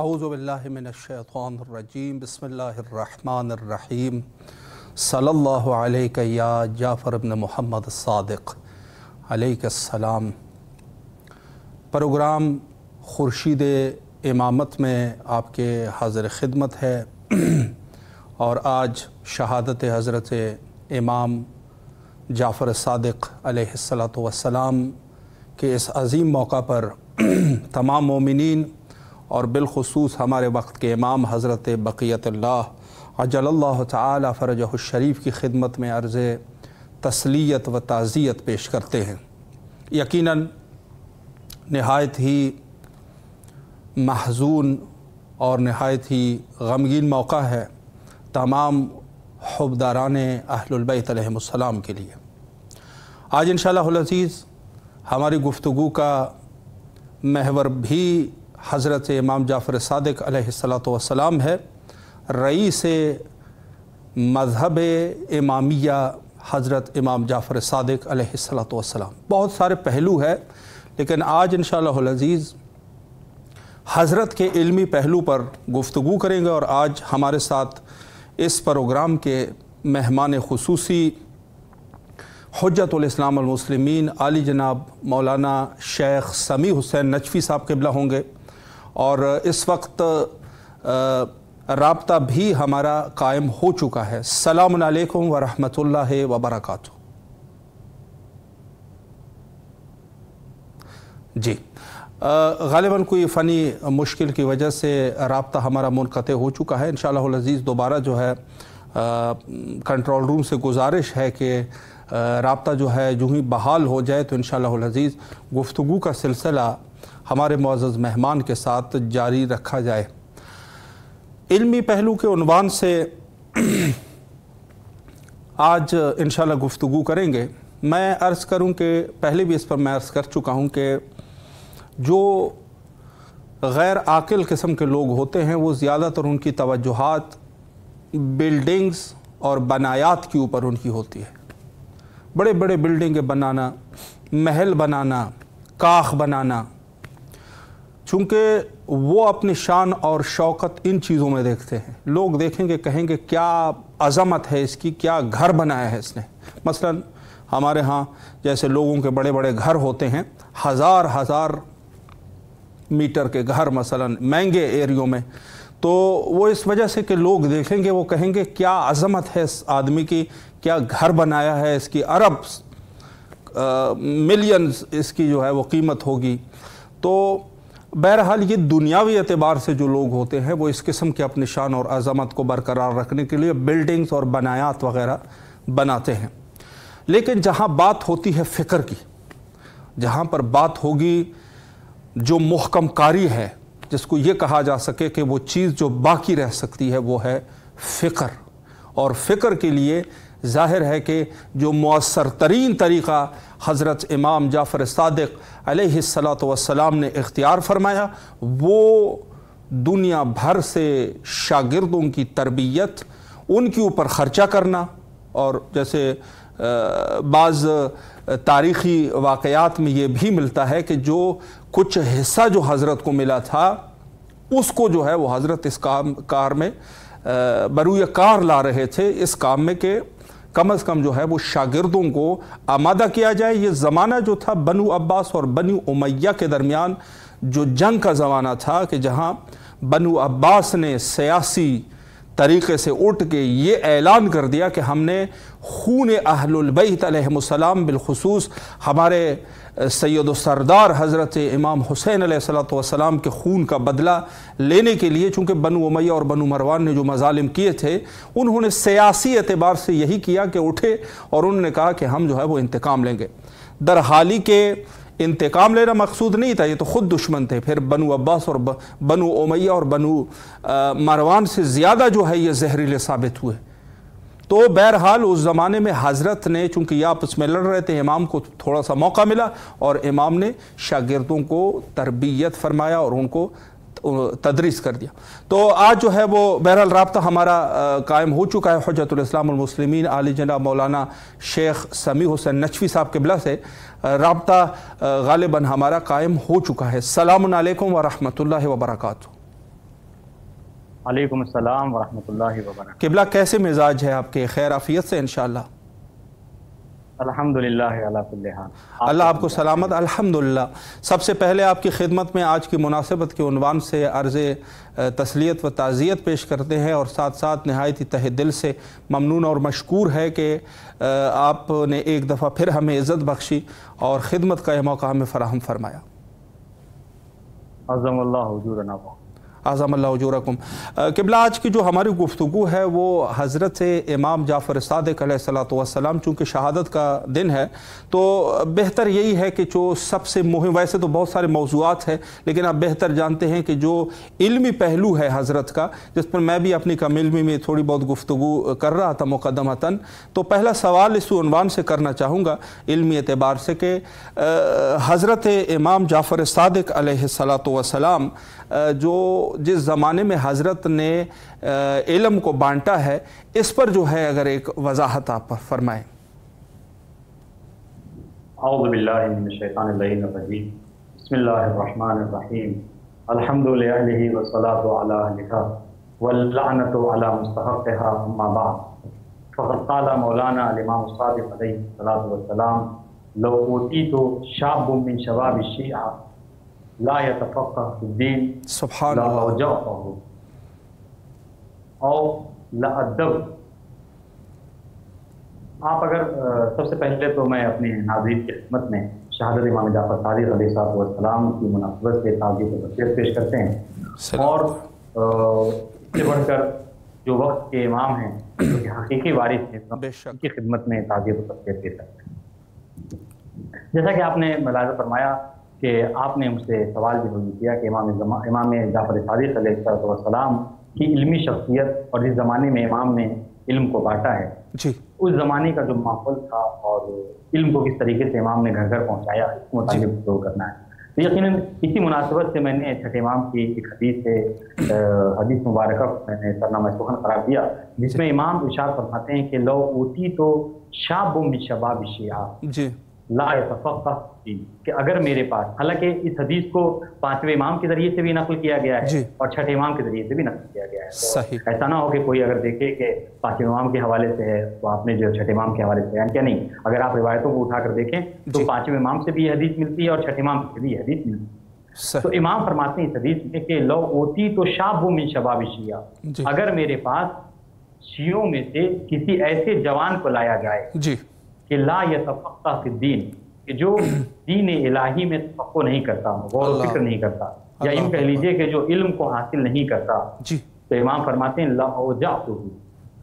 اعوذ باللہ من الشیطان الرجیم بسم اللہ الرحمن الرحیم صلی اللہ علیہ یا جعفر ابن محمد الصادق علیہ السلام۔ پروگرام خورشید امامت میں آپ کے حاضر خدمت ہے اور آج شہادت حضرت امام جعفر صادق علیہ السلام کے اس عظیم موقع پر تمام مومنین اور بالخصوص ہمارے وقت کے امام حضرت بقیت اللہ عجل اللہ تعالی فرجہ الشریف کی خدمت میں عرض تسلیت و تعزیت پیش کرتے ہیں۔ یقیناً نہایت ہی محزون اور نہایت ہی غمگین موقع ہے تمام حبداران اہل البیت علیہم السلام کے لیے۔ آج انشاءاللہ العزیز ہماری گفتگو کا محور بھی حضرت امام جعفر صادق علیہ السلام ہے۔ رئیس مذہب امامیہ حضرت امام جعفر صادق علیہ السلام۔ بہت سارے پہلو ہے لیکن آج انشاءاللہ العزیز حضرت کے علمی پہلو پر گفتگو کریں گے، اور آج ہمارے ساتھ اس پروگرام کے مہمان خصوصی حجت الاسلام المسلمین عالی جناب مولانا شیخ سمیع حسین نجفی صاحب قبلہ ہوں گے، اور اس وقت رابطہ بھی ہمارا قائم ہو چکا ہے۔ السلام علیکم ورحمۃ اللہ وبرکاتہ۔ جی غالباً کوئی فنی مشکل کی وجہ سے رابطہ ہمارا منقطع ہو چکا ہے۔ انشاءاللہ العزیز دوبارہ جو ہے کنٹرول روم سے گزارش ہے کہ رابطہ جو ہے جو ہی بحال ہو جائے تو انشاءاللہ العزیز گفتگو کا سلسلہ ہمارے معزز مہمان کے ساتھ جاری رکھا جائے۔ علمی پہلو کے عنوان سے آج انشاءاللہ گفتگو کریں گے۔ میں عرض کروں کہ پہلے بھی اس پر میں عرض کر چکا ہوں کہ جو غیر عاقل قسم کے لوگ ہوتے ہیں وہ زیادہ تر ان کی توجہات بلڈنگز اور بنایات کے اوپر ان کی ہوتی ہے۔ بڑے بڑے بلڈنگیں بنانا، محل بنانا، کاخ بنانا، چونکہ وہ اپنی شان اور شوکت ان چیزوں میں دیکھتے ہیں۔ لوگ دیکھیں گے کہیں گے کیا عظمت ہے اس کی، کیا گھر بنایا ہے اس نے۔ مثلا ہمارے ہاں جیسے لوگوں کے بڑے بڑے گھر ہوتے ہیں، ہزار میٹر کے گھر مثلا مہنگے ایریوں میں، تو وہ اس وجہ سے کہ لوگ دیکھیں گے وہ کہیں گے کیا عظمت ہے اس آدمی کی، کیا گھر بنایا ہے، اس کی ارب ملینز اس کی جو ہے وہ قیمت ہوگی۔ تو بہرحال یہ دنیاوی اعتبار سے جو لوگ ہوتے ہیں وہ اس قسم کے اپنی شان اور عظمت کو برقرار رکھنے کے لیے بلڈنگز اور بنایات وغیرہ بناتے ہیں۔ لیکن جہاں بات ہوتی ہے فکر کی، جہاں پر بات ہوگی جو محکم کاری ہے، جس کو یہ کہا جا سکے کہ وہ چیز جو باقی رہ سکتی ہے وہ ہے فکر، اور فکر کے لیے ظاہر ہے کہ جو مؤثر ترین طریقہ حضرت امام جعفر صادق علیہ السلام نے اختیار فرمایا وہ دنیا بھر سے شاگردوں کی تربیت، ان کے اوپر خرچہ کرنا، اور جیسے بعض تاریخی واقعات میں یہ بھی ملتا ہے کہ جو کچھ حصہ جو حضرت کو ملا تھا اس کو جو ہے وہ حضرت اس کار میں بروئے کار لا رہے تھے، اس کام میں کہ کم از کم جو ہے وہ شاگردوں کو آمادہ کیا جائے۔ یہ زمانہ جو تھا بنو عباس اور بنو امیہ کے درمیان جو جنگ کا زمانہ تھا، کہ جہاں بنو عباس نے سیاسی طریقے سے اٹھ کے یہ اعلان کر دیا کہ ہم نے خون اہل البیت علیہم السلام بالخصوص ہمارے سید و سردار حضرت امام حسین علیہ السلام کے خون کا بدلہ لینے کے لیے، چونکہ بنو امیہ اور بنو مروان نے جو مظالم کیے تھے انہوں نے سیاسی اعتبار سے یہی کیا کہ اٹھے اور انہوں نے کہا کہ ہم جو ہے وہ انتقام لیں گے۔ در حالی کہ انتقام لینا مقصود نہیں تھا، یہ تو خود دشمن تھے، پھر بنو عباس اور بنو امیہ اور بنو مروان سے زیادہ جو ہے یہ زہریلے ثابت ہوئے۔ تو بہرحال اس زمانے میں حضرت نے چونکہ یہ آپس میں لڑ رہے تھے، امام کو تھوڑا سا موقع ملا اور امام نے شاگردوں کو تربیت فرمایا اور ان کو تدریس کر دیا۔ تو آج جو ہے وہ بہرحال رابطہ ہمارا قائم ہو چکا ہے حجت الاسلام المسلمین عالی جناب مولانا شیخ سمیع حسین نجفی صاحب قبلہ سے رابطہ غالباً ہمارا قائم ہو چکا ہے۔ السلام علیکم ورحمۃ اللہ وبرکاتہ۔ علیکم السلام ورحمۃ اللہ وبرکاتہ۔ قبلہ کیسے مزاج ہے آپ کے؟ خیر عافیت سے انشاءاللہ؟ الحمدللہ علی کل حال، اللہ آپ کو سلامت۔ الحمدللہ۔ سب سے پہلے آپ کی خدمت میں آج کی مناسبت کے عنوان سے عرض تسلیت و تعزیت پیش کرتے ہیں، اور ساتھ ساتھ نہایت ہی تہ دل سے ممنون اور مشکور ہے کہ آپ نے ایک دفعہ پھر ہمیں عزت بخشی اور خدمت کا یہ موقع ہمیں فراہم فرمایا۔ عظم اللہ حضورنا، اعظم اللہ اجورکم۔ قبلہ آج کی جو ہماری گفتگو ہے وہ حضرت امام جعفر صادق علیہ السلام، چونکہ شہادت کا دن ہے تو بہتر یہی ہے کہ جو سب سے مہم، ویسے تو بہت سارے موضوعات ہیں لیکن آپ بہتر جانتے ہیں کہ جو علمی پہلو ہے حضرت کا، جس پر میں بھی اپنی کم علمی میں تھوڑی بہت گفتگو کر رہا تھا مقدمتاً، تو پہلا سوال اس عنوان سے کرنا چاہوں گا علمی اعتبار سے کہ حضرت امام جعفر صادق علیہ السلام جو جس زمانے میں حضرت نے علم کو بانٹا ہے، اس پر جو ہے اگر ایک وضاحت آپ فرمائیں۔ اعوذ باللہ من الشیطان اللعین الرجیم، بسم اللہ الرحمن الرحیم، الحمد للہ والصلاة علی اہلہا واللعنۃ علی مستحقہا، اما بعد فقد قال مولانا الامام الصادق علیہ الصلاۃ والسلام، لو اوتیت شاب من شباب الشیعہ لا يتفقہ فی الدین سبحان اللہ لأوجعتہ او لأدب۔ آپ اگر سب سے پہلے تو میں اپنے ناظرین کی خدمت میں شہادت امام جعفر صادق علیہ السلام کی مناسبت سے تعزیت و تسلیت پیش کرتے ہیں، اور اس سے بڑھ کر جو وقت کے امام ہیں، جو کہ حقیقی وارث ہیں، ان کی خدمت میں تعزیت و تسلیت پیش کرتے ہیں۔ جیسا کہ آپ نے ملاحظہ فرمایا کہ آپ نے مجھ سے سوال بھی کیا کہ امام جعفر صادق علیہ السلام کی علمی شخصیت اور جس زمانے میں امام نے علم کو بانٹا ہے، جی، اس زمانے کا جو ماحول تھا اور علم کو کس طریقے سے امام نے گھر گھر پہنچایا، اس کو متعلق گفتگو کرنا ہے۔ تو یقیناً اسی مناسبت سے میں نے چھٹے امام کی ایک حدیث مبارکہ میں نے سرنامہ سخن قرار دیا، جس میں امام ارشاد فرماتے ہیں کہ لو اوتی تو شاب من شباب الشیعہ جی لا يتفقہ فی، کہ اگر میرے پاس، حالانکہ اس حدیث کو پانچویں امام کے ذریعے سے بھی نقل کیا گیا ہے اور چھٹے امام کے ذریعے سے بھی نقل کیا گیا ہے، صحیح، ایسا نہ ہو کہ کوئی اگر دیکھے کہ پانچویں امام کے حوالے سے ہے تو آپ نے جو چھٹے امام کے حوالے سے بیان کیا، نہیں، اگر آپ روایتوں کو اٹھا کر دیکھیں تو پانچویں امام سے بھی یہ حدیث ملتی ہے اور چھٹے امام سے بھی یہ حدیث ملتی ہے۔ تو امام فرماتے ہیں اس حدیث میں کہ لو اوتی تو شاب من شباب الشیعہ، اگر میرے پاس شیعوں میں سے کسی ایسے جوان کو لایا جائے کہ لا یتفقہ فی الدین، کہ جو دین الہی میں تفقہ نہیں کرتا، غور و فکر نہیں کرتا، یا یوں کہہ لیجئے کہ جو علم کو حاصل نہیں کرتا، تو امام فرماتے ہیں لأوجعتہ،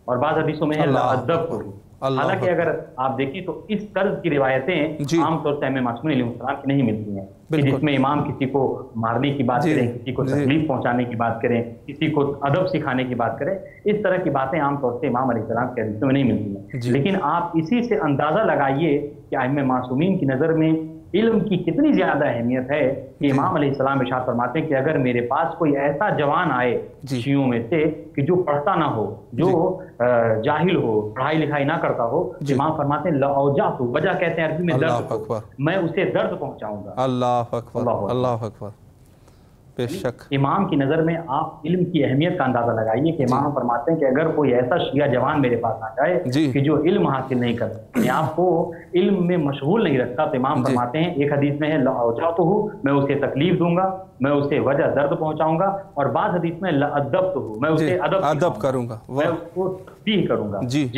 اور بعض حدیثوں میں ہے لأدبتہ۔ حالانکہ اگر آپ دیکھیں تو اس طرز کی روایتیں عام طور سے امام معصومین علیہ السلام کی نہیں ملتی ہیں، کہ جس میں امام کسی کو مارنے کی بات کریں، کسی کو تکلیف پہنچانے کی بات کریں، کسی کو ادب سکھانے کی بات کریں، اس طرح کی باتیں عام طور سے امام علیہ السلام کے حدیثوں میں نہیں ملتی ہیں۔ لیکن آپ اسی سے اندازہ لگائیے کہ ائمہ معصومین کی نظر میں علم کی کتنی زیادہ اہمیت ہے کہ امام علیہ السلام ارشاد فرماتے ہیں کہ اگر میرے پاس کوئی ایسا جوان آئے شیعوں میں سے کہ جو پڑھتا نہ ہو، جو جاہل ہو، پڑھائی لکھائی نہ کرتا ہو، امام فرماتے ہیں لأوجعتہ، وجہ کہتے ہیں عربی میں درد کو، میں اسے درد پہنچاؤں گا۔ اللہ اکبر، اللہ اکبر، بے شک۔ امام کی نظر میں آپ علم کی اہمیت کا اندازہ لگائیے کہ امام فرماتے ہیں کہ اگر کوئی ایسا شیعہ جوان میرے پاس آ جائے کہ جو علم حاصل نہیں کرتا، اپنے آپ کو علم میں مشغول نہیں رکھتا، تو امام فرماتے ہیں ایک حدیث میں ہے لأوجعتہ، میں اسے تکلیف دوں گا، میں اسے وجہ درد پہنچاؤں گا، اور بعض حدیث میں لأدبتہ، میں اسے ادب کروں گا، میں اس کو تنبیہ کروں گا۔ جی،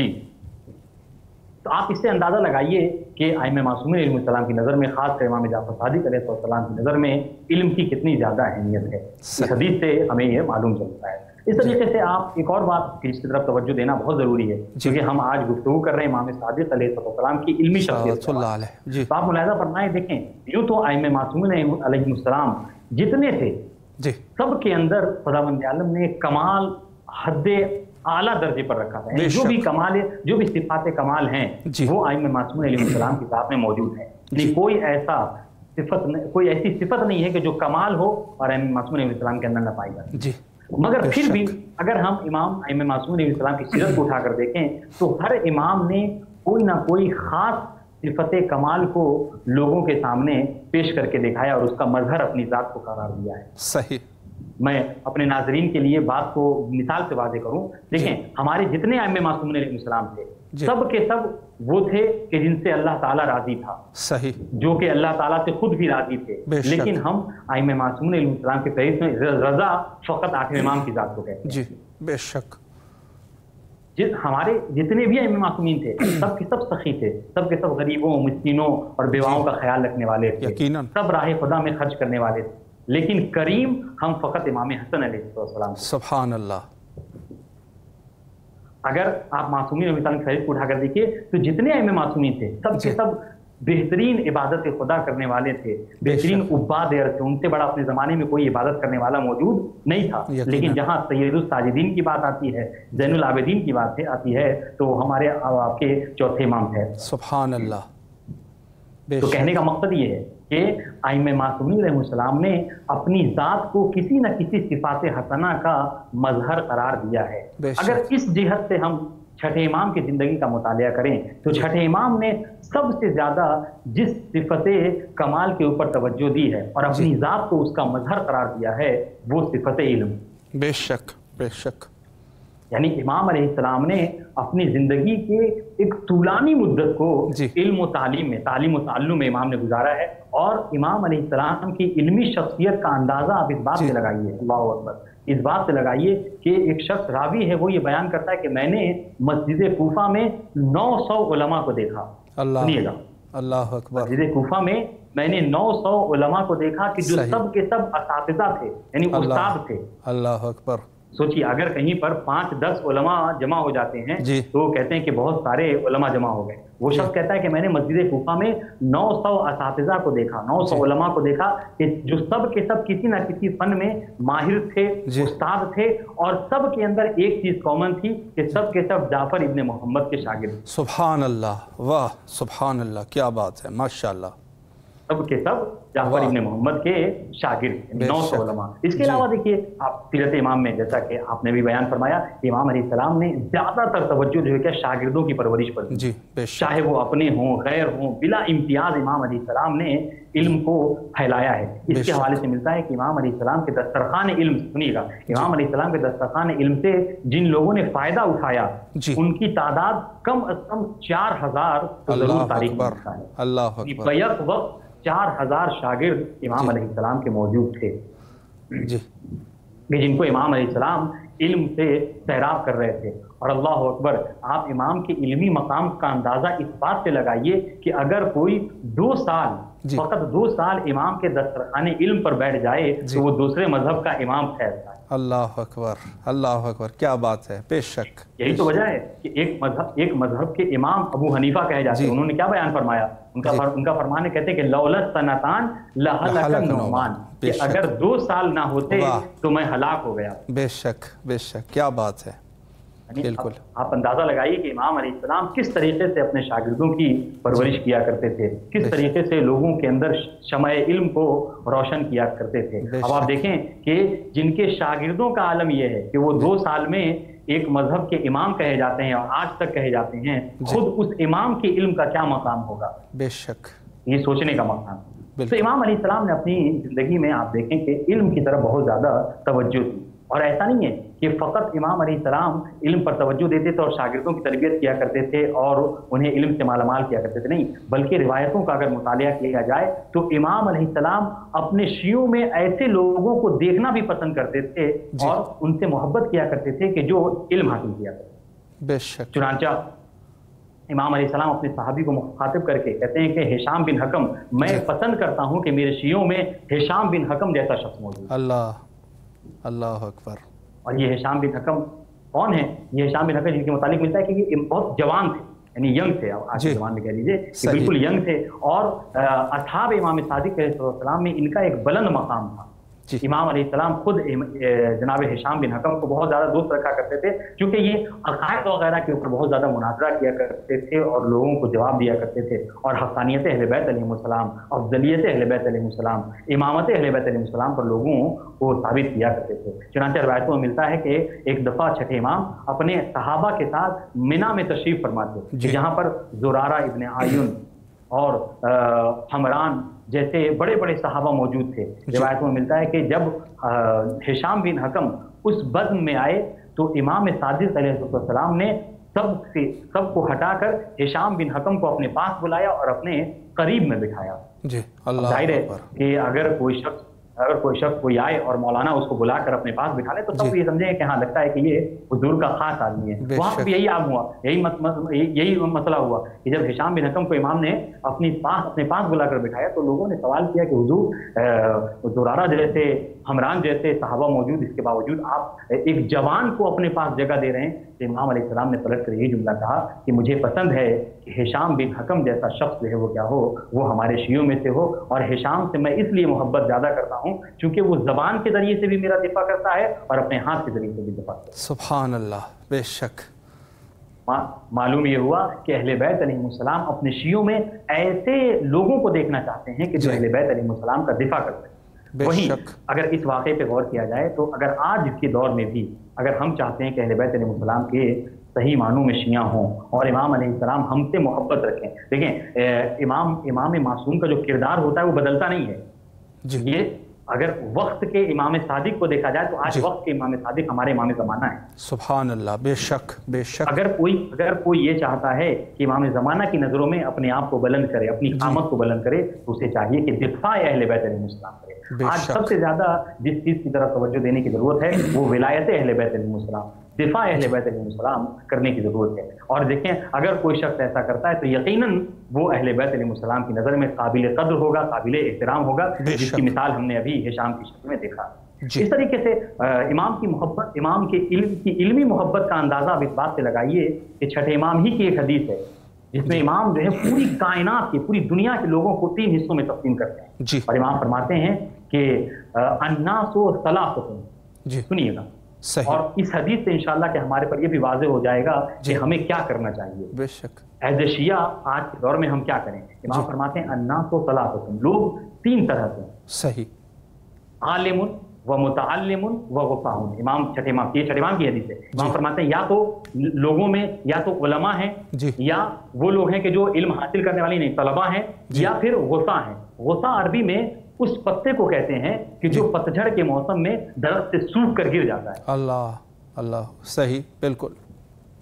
تو آپ اس سے اندازہ لگائیے کہ ائمہ معصومین علیہ السلام کی نظر میں، خاص کر امام جعفر صادق علیہ السلام کی نظر میں علم کی کتنی زیادہ اہمیت ہے، اس حدیث سے ہمیں یہ معلوم چلتا ہے۔ اس طریقے سے آپ ایک اور بات کی اس کی طرف توجہ دینا بہت ضروری ہے، کیونکہ ہم آج گفتگو کر رہے ہیں امام صادق علیہ السلام کی علمی شخصیت، تو آپ ملاحظہ فرمائیں، دیکھیں یوں تو ائمہ معصومین علیہ السلام جتنے تھے سب کے اندر خداوند عالم نے کمال حد اعلیٰ درجے پر رکھا تھا، جو بھی کمال، جو بھی صفات کمال ہیں وہ ائمہ معصومین علیہ السلام کی ذات میں موجود ہیں، یعنی کوئی ایسی صفت نہیں ہے کہ جو کمال ہو اور ائمہ معصومین علیہ السلام کے اندر نہ پائی جاتی۔ مگر پھر بھی اگر ہم امام ائمہ معصومین علیہ السلام کی سیرت کو اٹھا کر دیکھیں تو ہر امام نے کوئی نہ کوئی خاص صفت کمال کو لوگوں کے سامنے پیش کر کے دکھایا اور اس کا مظہر اپنی ذات کو قرار دیا ہے۔ صحیح۔ میں اپنے ناظرین کے لیے بات کو مثال سے واضح کروں. دیکھیں ہمارے جتنے ائمہ معصومین علیہ السلام تھے سب کے سب وہ تھے کہ جن سے اللہ تعالیٰ راضی تھا, صحیح, جو کہ اللہ تعالیٰ سے خود بھی راضی تھے. لیکن ہم ائمہ معصومین علیہ السلام کے فہرست میں رضا فقط آٹھویں امام کی ذات کو کہتے ہیں. جی بے شک. ہمارے جتنے بھی ائمہ معصومین تھے سب کے سب سخی تھے, سب کے سب غریبوں, مسکینوں اور بیواؤں کا خیال رکھنے والے تھے, سب راہ خدا میں خرچ کرنے والے تھے. لیکن کریم ہم فقط امام حسن علیہ السلام. سبحان اللہ. اگر آپ معصومین علیہ السلام کی فہرست کو اٹھا کر دیکھیے تو جتنے ائمہ معصومین تھے سب کے سب بہترین عبادت خدا کرنے والے تھے, بہترین عباد ارض تھے. ان سے بڑا اپنے زمانے میں کوئی عبادت کرنے والا موجود نہیں تھا. لیکن جہاں سید الساجدین کی بات آتی ہے, زین العابدین کی بات آتی ہے, تو ہمارے آپ کے چوتھے امام تھے. سبحان اللہ. تو کہنے کا مقصد یہ ہے کہ ائمہ معصومین علیہ السلام نے اپنی ذات کو کسی نہ کسی صفات حسنہ کا مظہر قرار دیا ہے. اگر اس جہت سے ہم چھٹے امام کی زندگی کا مطالعہ کریں تو چھٹے امام نے سب سے زیادہ جس صفت کمال کے اوپر توجہ دی ہے اور اپنی ذات کو اس کا مظہر قرار دیا ہے وہ صفت علم. بے شک بے شک. یعنی امام علیہ السلام نے اپنی زندگی کے ایک طولانی مدت کو علم و تعلیم میں, تعلیم و تعلم میں امام نے گزارا ہے. اور امام علیہ السلام کی علمی شخصیت کا اندازہ آپ اس بات سے لگائیے, اللہ اکبر, اس بات سے لگائیے کہ ایک شخص راوی ہے وہ یہ بیان کرتا ہے کہ میں نے مسجد کوفہ میں 900 علماء کو دیکھا. سنیے گا, اللہ اکبر. مسجد کوفہ میں نے 900 علماء کو دیکھا کہ جو سب کے سب اساتذہ تھے, یعنی استاد تھے. اللہ اکبر. سوچیے اگر کہیں پر 5-10 علماء جمع ہو جاتے ہیں تو کہتے ہیں کہ بہت سارے علماء جمع ہو گئے. وہ شخص کہتا ہے کہ میں نے مسجد کوفہ میں 900 اساتذہ کو دیکھا, 900 علماء کو دیکھا کہ جو سب کے سب کسی نہ کسی فن میں ماہر تھے, استاد تھے, اور سب کے اندر ایک چیز کامن تھی کہ سب کے سب جعفر ابن محمد کے شاگرد. سبحان اللہ, واہ سبحان اللہ, کیا بات ہے, ماشاءاللہ. سب کے سب جعفر ابن محمد کے شاگرد, 900 علماء. اس کے علاوہ دیکھیے آپ سیرت امام میں جیسا کہ آپ نے بھی بیان فرمایا کہ امام علیہ السلام نے زیادہ تر توجہ جو ہے کہ شاگردوں کی پرورش پر دی, چاہے وہ اپنے ہوں غیر ہوں, بلا امتیاز امام علیہ السلام نے علم کو پھیلایا ہے. اس کے حوالے سے ملتا ہے کہ امام علیہ السلام کے دسترخوان علم, سنیے گا, امام علیہ السلام کے دسترخوان علم سے جن لوگوں نے فائدہ اٹھایا ان کی تعداد کم از کم 4000 ضرور تاریخ میں ہے. اللہ اکبر. بیک وقت 4000 شاگرد امام علیہ السلام کے موجود تھے جن کو امام علیہ السلام علم سے سیراب کر رہے تھے. اور اللہ اکبر, آپ امام کے علمی مقام کا اندازہ اس بات سے لگائیے کہ اگر کوئی 2 سال فقط 2 سال امام کے دسترخوان علم پر بیٹھ جائے تو وہ دوسرے مذہب کا امام ٹھہرتا ہے. اللہ اکبر, اللہ اکبر, کیا بات ہے. بے شک. یہی تو وجہ ہے کہ ایک مذہب کے امام ابو حنیفہ کہے جاتے ہیں. انہوں نے کیا بیان فرمایا, ان کا فرمان کہتے ہیں کہ لولا سنتان لہلک النعمان, کہ اگر 2 سال نہ ہوتے تو میں ہلاک ہو گیا. بے شک بے شک, کیا بات ہے. بالکل. آپ اندازہ لگائیے کہ امام علیہ السلام کس طریقے سے اپنے شاگردوں کی پرورش کیا کرتے تھے, کس طریقے سے لوگوں کے اندر شمع علم کو روشن کیا کرتے تھے. اب آپ دیکھیں کہ جن کے شاگردوں کا عالم یہ ہے کہ وہ 2 سال میں ایک مذہب کے امام کہے جاتے ہیں اور آج تک کہے جاتے ہیں, خود اس امام کے علم کا کیا مقام ہوگا. بے شک, یہ سوچنے کا مقام. تو امام علیہ السلام نے اپنی زندگی میں آپ دیکھیں کہ علم کی طرف بہت زیادہ توجہ دی. اور ایسا نہیں ہے کہ فقط امام علیہ السلام علم پر توجہ دیتے تھے اور شاگردوں کی تربیت کیا کرتے تھے اور انہیں علم سے مالا مال کیا کرتے تھے, نہیں, بلکہ روایتوں کا اگر مطالعہ کیا جائے تو امام علیہ السلام اپنے شیعوں میں ایسے لوگوں کو دیکھنا بھی پسند کرتے تھے اور ان سے محبت کیا کرتے تھے کہ جو علم حاصل کیا کرتے. بے شک. چنانچہ امام علیہ السلام اپنے صحابی کو مخاطب کر کے کہتے ہیں کہ ہشام بن حکم, میں پسند کرتا ہوں کہ میرے شیعوں میں ہشام بن حکم جیسا شخص موجود. اللہ اکبر. اور یہ ہشام بن حکم کون ہے؟ یہ ہشام بن حکم جن کے متعلق ملتا ہے کہ یہ بہت جوان تھے, یعنی ینگ تھے, آج کے زمانے میں کہہ لیجیے کہ بالکل ینگ تھے. اور اصحاب امام صادق علیہ السلام میں ان کا ایک بلند مقام تھا. امام علیہ السلام خود جناب ہشام بن حکم کو بہت زیادہ دوست رکھا کرتے تھے کیونکہ یہ عقائد وغیرہ کے اوپر بہت زیادہ مناظرہ کیا کرتے تھے اور لوگوں کو جواب دیا کرتے تھے اور حقانیت اہل بیت علیہ السلام, افضلیت اہل بیت علیہ السلام, امامت اہل بیت علیہ السلام پر لوگوں کو ثابت کیا کرتے تھے. چنانچہ روایتوں میں ملتا ہے کہ ایک دفعہ چھٹے امام اپنے صحابہ کے ساتھ منا میں تشریف فرماتے جہاں پر زرارہ ابن عیون اور حمران جیسے بڑے بڑے صحابہ موجود تھے. روایتوں میں ملتا ہے کہ جب ہشام بن حکم اس بزم میں آئے تو امام صادق علیہ السلام نے سب کو ہٹا کر ہشام بن حکم کو اپنے پاس بلایا اور اپنے قریب میں بٹھایا. ظاہر ہے کہ اگر کوئی شخص کوئی آئے اور مولانا اس کو بلا کر اپنے پاس بٹھا لے تو سب یہ سمجھیں کہ ہاں لگتا ہے کہ یہ حضور کا خاص آدمی ہے. وہاں پہ یہی عام ہوا, یہی مسئلہ ہوا کہ جب ہشام بن حکم کو امام نے اپنے پاس بلا کر بٹھایا تو لوگوں نے سوال کیا کہ حضور زرارہ جیسے حمران جیسے صحابہ موجود, اس کے باوجود آپ ایک جوان کو اپنے پاس جگہ دے رہے ہیں. تو امام علیہ السلام نے پلٹ کر یہی جملہ کہا کہ مجھے پسند ہے کہ ہشام بن حکم جیسا شخص جو ہے وہ کیا ہو, وہ ہمارے شیعوں میں سے ہو, اور ہشام سے میں اس لیے محبت زیادہ کرتا ہوں کیونکہ وہ زبان کے ذریعے سے بھی میرا دفاع کرتا ہے اور اپنے ہاتھ کے ذریعے سے بھی دفاع کرتا ہے. سبحان اللہ. بے شک معلوم یہ ہوا کہ اہل بیت علیہ السلام اپنے شیعوں میں ایسے لوگوں کو دیکھنا چاہتے ہیں کہ جو اہل بیت علیہ السلام کا دفاع کرتے ہیں. وہیں اگر اس واقعے پہ غور کیا جائے تو اگر آج اس کے دور میں بھی اگر ہم چاہتے ہیں کہ اہل بیت علیہ السلام کے صحیح معنوں میں شیعہ ہوں اور امام علیہ السلام ہم سے محبت رکھیں, دیکھیں امام معصوم کا جو کردار ہوتا ہے وہ بدلتا نہیں ہے. یہ اگر وقت کے امام صادق کو دیکھا جائے تو آج وقت کے امام صادق ہمارے امام زمانہ ہے. سبحان اللہ. بے شک بے شک. اگر کوئی یہ چاہتا ہے کہ امام زمانہ کی نظروں میں اپنے آپ کو بلند کرے, اپنی قامت کو بلند کرے, تو اسے چاہیے کہ دفاع اہل بیت علیہ السلام کرے. آج سب سے زیادہ جس چیز کی طرف توجہ دینے کی ضرورت ہے وہ ولایت اہل بیت علیہ السلام, دفاع اہل بیت علیہ السلام کرنے کی ضرورت ہے. اور دیکھیں اگر کوئی شخص ایسا کرتا ہے تو یقیناً وہ اہل بیت علیہ السلام کی نظر میں قابل قدر ہوگا, قابل احترام ہوگا, جس کی مثال ہم نے ابھی ہشام کی شکل میں دیکھا. اس طریقے سے امام کی محبت, امام کے علم کی علمی محبت کا اندازہ اب اس بات سے لگائیے کہ چھٹے امام ہی کی ایک حدیث ہے جس میں امام جو ہے پوری کائنات کی, پوری دنیا کے لوگوں کو 3 حصوں میں تقسیم کرتے ہیں. اور امام فرماتے ہیں کہ الناس ثلاثۃ. سنیے گا, اور اس حدیث سے انشاءاللہ کہ ہمارے پر یہ بھی واضح ہو جائے گا کہ ہمیں کیا کرنا چاہیے. بے شک ایز اے شیعہ آج کے دور میں ہم کیا کریں. امام فرماتے ہیں الناس ثلاثۃ, لوگ 3 طرح سے. صحیح. عالم و متعلم و غفاء. امام چھٹے امام کی حدیث ہے. امام فرماتے ہیں یا تو لوگوں میں یا تو علماء ہیں یا وہ لوگ ہیں کہ جو علم حاصل کرنے والے نہیں, طلباء ہیں, یا پھر غفاء ہیں. غفاء عربی میں اس پتے کو کہتے ہیں کہ جو پتجھڑ کے موسم میں درخت سے سوکھ کر گر جاتا ہے. اللہ. صحیح, بالکل.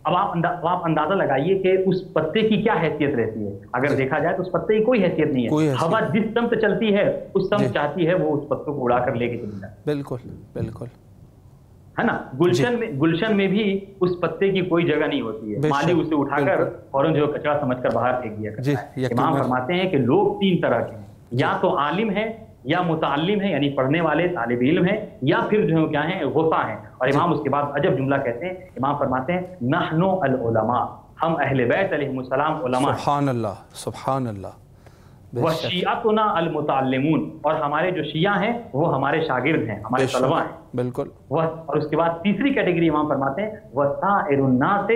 اب آپ اندازہ لگائیے کہ اس پتے کی کیا حیثیت رہتی ہے. اگر دیکھا جائے تو اس پتے کی کوئی حیثیت نہیں ہے. ہوا جس سمت چلتی ہے اس سمت چاہتی ہے وہ اس پتے کو اڑا کر لے کے چلی جاتی ہے. بالکل بالکل, ہے نا. گلشن میں بھی اس پتے کی کوئی جگہ نہیں ہوتی ہے. مالی اسے اٹھا کر فوراً جو کچرا سمجھ کر باہر پھینک دیا کرتا ہے. امام فرماتے ہیں کہ لوگ 3 طرح کے ہیں, یا تو عالم ہے یا متعلم ہے یعنی پڑھنے والے طالب علم ہیں, یا پھر جو کیا ہیں غفاء ہیں. اور امام اس کے بعد عجب جملہ کہتے ہیں. امام فرماتے ہیں نحن العلماء, ہم اہل بیت علیہ السلام علماء. سبحان اللہ سبحان اللہ. وشیعتنا المتعلمون, اور ہمارے جو شیعہ ہیں وہ ہمارے شاگرد ہیں, ہمارے طلباء ہیں. بالکل. اور اس کے بعد تیسری کیٹیگری امام فرماتے ہیں وسائر الناس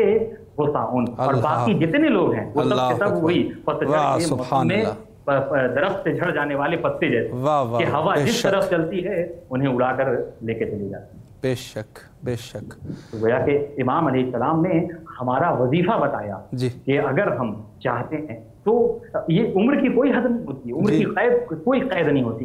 غثاء, اور باقی جتنے لوگ ہیں وہ سب کے سب وہی پتجھڑ میں درخت سے جھڑ جانے والے پتے جیسے کہ ہوا جس طرف چلتی ہے انہیں اڑا کر لے کے چلی جاتی ہے. بے شک بے شک. تو گویا کہ امام علیہ السلام نے ہمارا وظیفہ بتایا کہ اگر ہم چاہتے ہیں تو یہ عمر کی کوئی حد نہیں ہوتی, عمر کی کوئی قید نہیں ہوتی.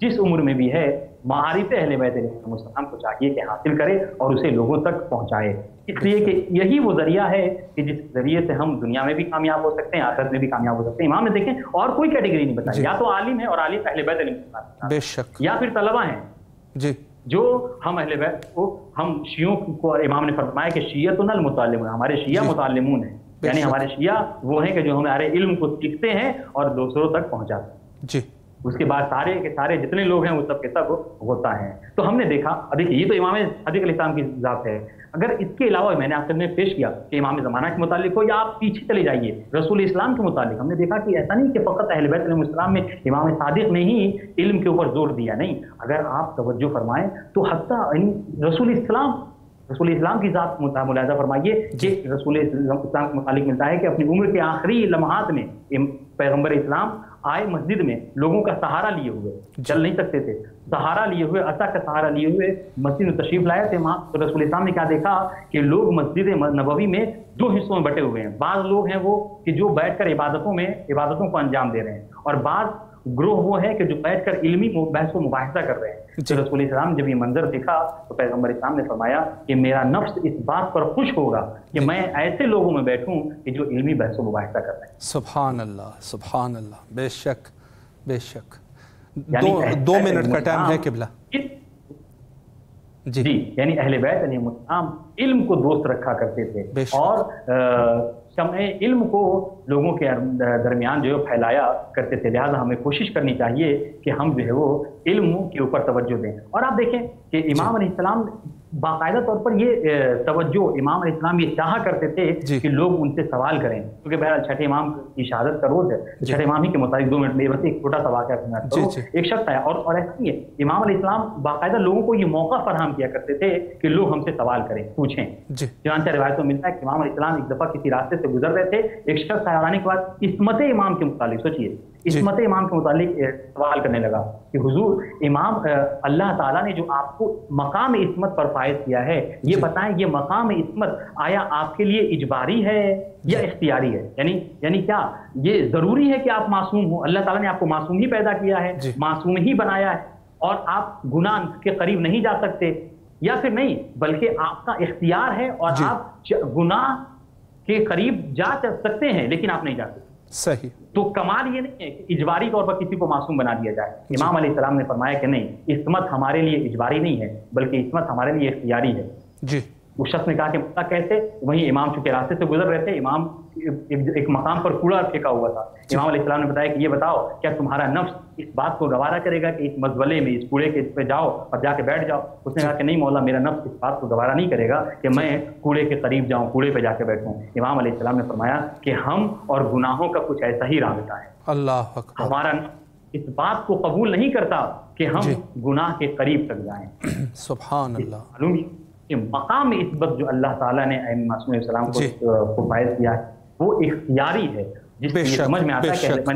جس عمر میں بھی ہے معارف اہل بیت علیہ السلام کو چاہیے کہ حاصل کرے اور اسے لوگوں تک پہنچائے. اس لیے کہ یہی وہ ذریعہ ہے کہ جس ذریعے سے ہم دنیا میں بھی کامیاب ہو سکتے ہیں, آخرت میں بھی کامیاب ہو سکتے ہیں. امام نے دیکھیں اور کوئی کیٹیگری نہیں بتائی, یا تو عالم ہے اور عالم اہل بیت علیہ السلام, بے شک, یا پھر طلباء ہیں جو ہم اہل بیت کو, ہم شیعوں کو امام نے فرمایا کہ شیعتنا المتعلمون, ہمارے شیعہ متعلمون ہیں, یعنی ہمارے شیعہ وہ ہیں کہ جو ہمارے علم کو سیکھتے ہیں اور دوسروں تک پہنچاتے ہیں. اس کے بعد سارے کے سارے جتنے لوگ ہیں وہ سب کے سب ہوتا ہے. تو ہم نے دیکھا, دیکھیے یہ تو امام صادق علیہ السلام کی ذات ہے. اگر اس کے علاوہ میں نے آپ نے پیش کیا کہ امام زمانہ کے متعلق ہو یا آپ پیچھے چلے جائیے رسول اسلام کے متعلق, ہم نے دیکھا کہ ایسا نہیں کہ فقط اہل بیت علیہ السلام میں امام صادق نے ہی علم کے اوپر زور دیا. نہیں, اگر آپ توجہ فرمائیں تو حتیٰ رسول اسلام کی ذات ملاحظہ فرمائیے کہ رسول اسلام کے متعلق ملتا ہے کہ اپنی عمر کے آخری لمحات میں پیغمبر اسلام آئے مسجد میں لوگوں کا سہارا لیے ہوئے، چل نہیں سکتے تھے، سہارا لیے ہوئے، عصا کا سہارا لیے ہوئے مسجد میں تشریف لائے تھے. تو رسول اسلام نے کیا دیکھا کہ لوگ مسجد نبوی میں دو حصوں میں بٹے ہوئے ہیں. بعض لوگ ہیں وہ کہ جو بیٹھ کر عبادتوں کو انجام دے رہے ہیں، اور بعض گروہ وہ ہے کہ جو بیٹھ کر علمی بحث و مباحثہ کر رہے ہیں. تو رسول اسلام جب یہ منظر دیکھا تو پیغمبر اسلام نے فرمایا کہ میرا نفس اس بات پر خوش ہوگا کہ میں ایسے لوگوں میں بیٹھوں کہ جو علمی بحث و مباحثہ کر رہے ہیں. سبحان اللہ، سبحان اللہ. بے شک بے شک. 2 منٹ کا ٹائم ہے قبلہ. جی یعنی اہل بیت علیہ السلام علم کو دوست رکھا کرتے تھے اور شمع علم کو لوگوں کے درمیان جو ہے پھیلایا کرتے تھے. لہٰذا ہمیں کوشش کرنی چاہیے کہ ہم جو ہے وہ علم کے اوپر توجہ دیں. اور آپ دیکھیں کہ امام علیہ السلام باقاعدہ طور پر یہ توجہ امام علیہ السلام یہ چاہا کرتے تھے کہ لوگ ان سے سوال کریں، کیونکہ بہرحال چھٹے امام کی شہادت کا روز ہے. چھٹے امام ہی کے مطابق 2 منٹ میں بس ایک چھوٹا سا واقعہ سنا کرو. ایک شخص ہے اور ایسا نہیں ہے، امام علیہ السلام باقاعدہ لوگوں کو یہ موقع فراہم کیا کرتے تھے کہ لوگ ہم سے سوال کریں، پوچھیں. چنانچہ روایتوں میں ملتا ہے کہ امام علیہ السلام ایک دفعہ کسی راستے سے گزر رہے تھے، ایک شخص آنے کے بعد عصمت امام کے متعلق سوچیے، عصمت امام کے متعلق سوال کرنے لگا کہ حضور امام اللہ تعالیٰ نے جو آپ کو مقام عصمت پر فائز کیا ہے، یہ بتائیں یہ مقام عصمت آیا آپ کے لیے اجباری ہے یا اختیاری ہے؟ یعنی کیا یہ ضروری ہے کہ آپ معصوم ہوں؟ اللہ تعالیٰ نے آپ کو معصوم ہی پیدا کیا ہے، معصوم ہی بنایا ہے، اور آپ گناہ کے قریب نہیں جا سکتے، یا پھر نہیں بلکہ آپ کا اختیار ہے اور آپ گناہ کے قریب جا سکتے ہیں لیکن آپ نہیں جا سکتے؟ صحیح. تو کمال یہ نہیں ہے کہ اجباری طور پر کسی کو معصوم بنا دیا جائے. امام علیہ السلام نے فرمایا کہ نہیں، عصمت ہمارے لیے اجباری نہیں ہے بلکہ عصمت ہمارے لیے اختیاری ہے. اس شخص نے کہا کہ مسئلہ کیسے؟ وہیں امام چونکہ راستے سے گزر رہے تھے، امام ایک مقام پر کوڑا پھینکا ہوا تھا. امام علیہ السلام نے بتایا کہ یہ بتاؤ کیا تمہارا نفس اس بات کو گوارا کرے گا کہ اس مزبلے میں، اس کوڑے کے پہ جاؤ اور جا کے بیٹھ جاؤ؟ اس نے کہا کہ نہیں مولا، میرا نفس اس بات کو گوارا نہیں کرے گا کہ میں کوڑے کے قریب جاؤں، کوڑے پہ جا کے بیٹھوں. امام علیہ السلام نے فرمایا کہ ہم اور گناہوں کا کچھ ایسا ہی رابطہ ہے. اللہ اکبر. ہمارا اس بات کو قبول نہیں کرتا کہ ہم گناہ کے قریب تک جائیں. سبحان اللہ. معلوم کہ مقام عصمت جو اللہ تعالیٰ نے ائمہ معصوم علیہ السلام کو فائز کیا ہے وہ اختیاری ہے، جس سے سمجھ میں آتا ہے کہ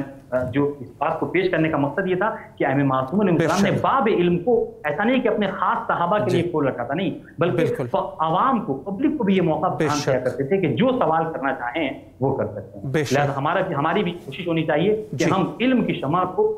جو اس بات کو پیش کرنے کا مقصد یہ تھا کہ ائمہ معصوم علیہ السلام نے باب علم کو ایسا نہیں کہ اپنے خاص صحابہ کے لیے کھول رکھا تھا، نہیں بلکہ عوام کو، پبلک کو بھی یہ موقع فراہم کیا کرتے تھے کہ جو سوال کرنا چاہیں وہ کر سکتے ہیں. لہٰذا ہماری بھی کوشش ہونی چاہیے کہ ہم علم کی شمع کو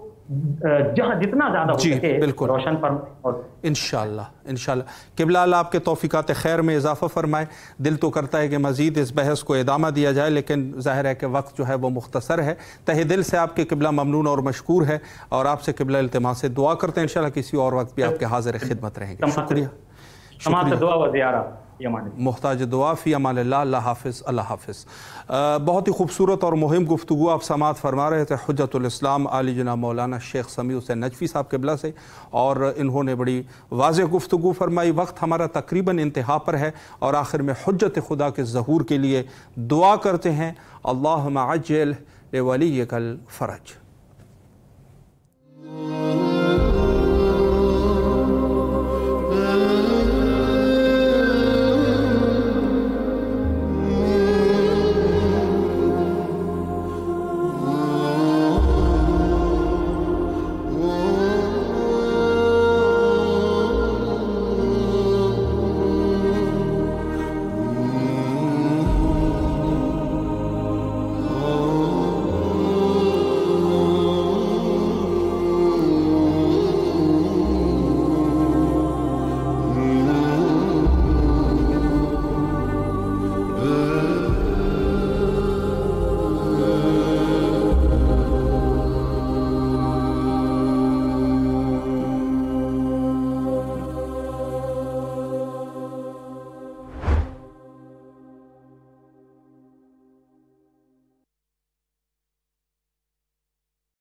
جہاں جتنا زیادہ ہو سکے روشن پر. انشاءاللہ. قبلہ اللہ آپ کے توفیقات خیر میں اضافہ فرمائے. دل تو کرتا ہے کہ مزید اس بحث کو ادامہ دیا جائے، لیکن ظاہر ہے کہ وقت جو ہے وہ مختصر ہے. تہہ دل سے آپ کے قبلہ ممنون اور مشکور ہے، اور آپ سے قبلہ التماس سے دعا کرتے ہیں انشاءاللہ کسی اور وقت بھی آپ کے حاضر خدمت رہیں گے. شکریہ. دعا و زیارہ محتاج دعا. فی امان اللہ. اللہ حافظ. اللہ حافظ. بہت ہی خوبصورت اور مہم گفتگو آپ سماعت فرما رہے تھے حجت الاسلام عالی جناب مولانا شیخ سمیع حسین نجفی صاحب قبلہ سے، اور انہوں نے بڑی واضح گفتگو فرمائی. وقت ہمارا تقریباً انتہا پر ہے، اور آخر میں حجت خدا کے ظہور کے لیے دعا کرتے ہیں. اللہم عجل لولیک الفرج.